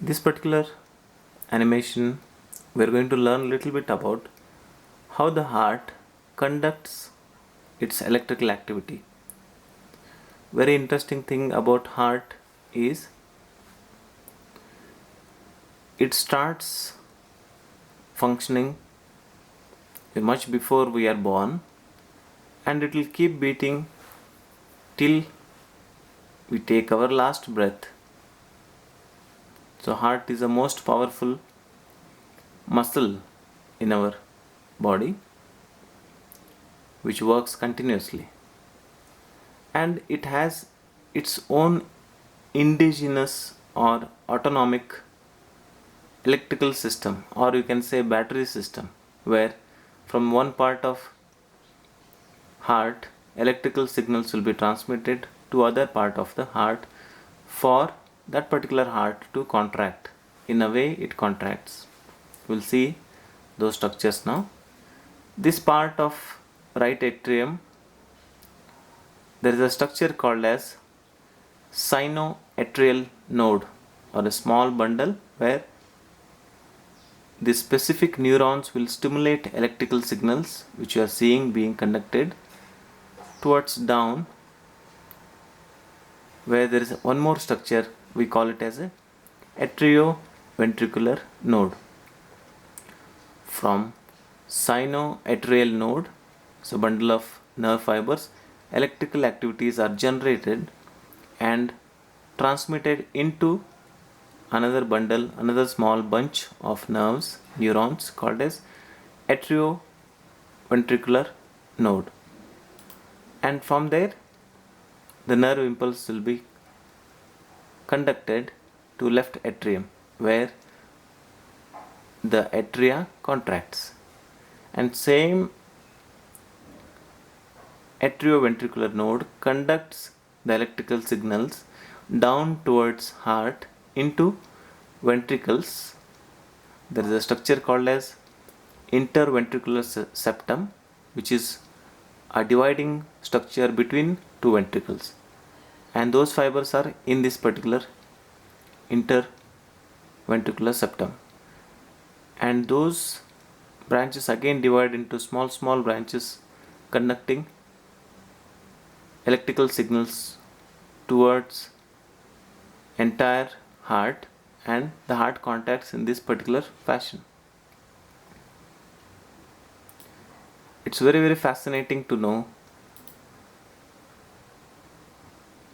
This particular animation, we are going to learn a little bit about how the heart conducts its electrical activity. Very interesting thing about heart is it starts functioning much before we are born, and it will keep beating till we take our last breath. So heart is the most powerful muscle in our body which works continuously, and it has its own indigenous or autonomic electrical system, or you can say battery system, where from one part of heart electrical signals will be transmitted to other part of the heart for that particular heart to contract in a way it contracts. We'll see those structures now. This part of right atrium, there is a structure called as sinoatrial node, or a small bundle where the specific neurons will stimulate electrical signals which you are seeing being conducted towards down, where there is one more structure, we call it as a atrioventricular node. From sinoatrial node, so bundle of nerve fibers, electrical activities are generated and transmitted into another bundle, another small bunch of nerves, neurons called as atrioventricular node. And from there, the nerve impulse will be conducted to left atrium, where the atria contracts, and same atrioventricular node conducts the electrical signals down towards heart into ventricles. There is a structure called as interventricular septum, which is a dividing structure between two ventricles, and those fibers are in this particular interventricular septum, and those branches again divide into small branches conducting electrical signals towards entire heart, and the heart contacts in this particular fashion. It's very fascinating to know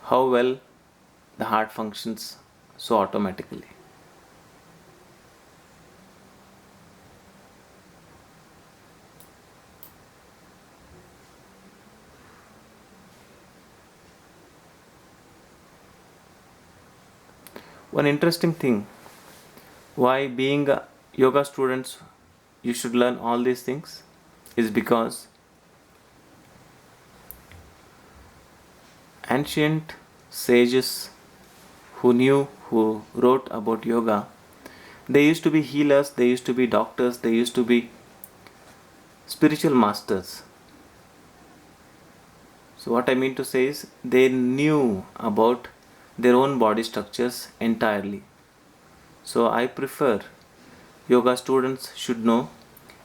how well the heart functions so automatically. One interesting thing, why being a yoga students you should learn all these things, is because ancient sages who wrote about yoga, they used to be healers, they used to be doctors, they used to be spiritual masters. So what I mean to say is they knew about their own body structures entirely. So I prefer yoga students should know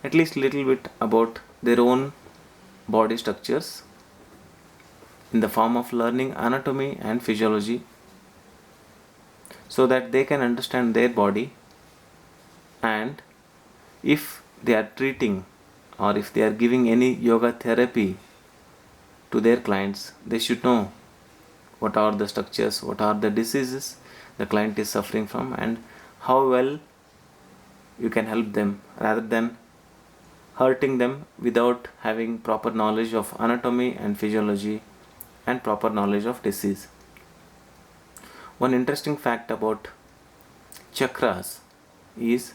at least little bit about their own body structures in the form of learning anatomy and physiology, so that they can understand their body, and if they are treating or if they are giving any yoga therapy to their clients, they should know what are the structures, what are the diseases the client is suffering from, and how well you can help them, rather than hurting them without having proper knowledge of anatomy and physiology and proper knowledge of disease. One interesting fact about chakras is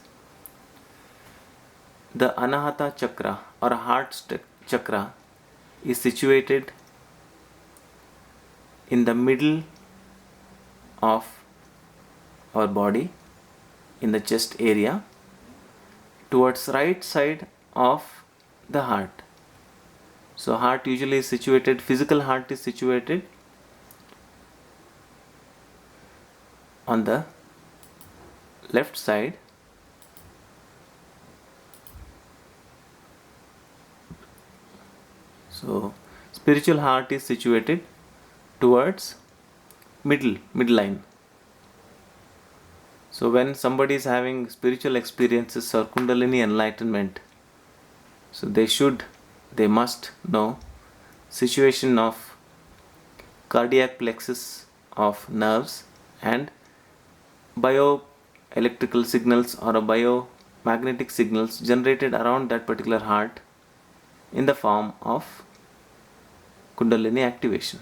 the Anahata chakra or heart chakra is situated in the middle of our body, in the chest area, towards right side of the heart. So heart usually is situated, physical heart is situated on the left side, so spiritual heart is situated towards midline. So when somebody is having spiritual experiences or Kundalini enlightenment, so they must know situation of cardiac plexus of nerves and bioelectrical signals or a biomagnetic signals generated around that particular heart in the form of Kundalini activation.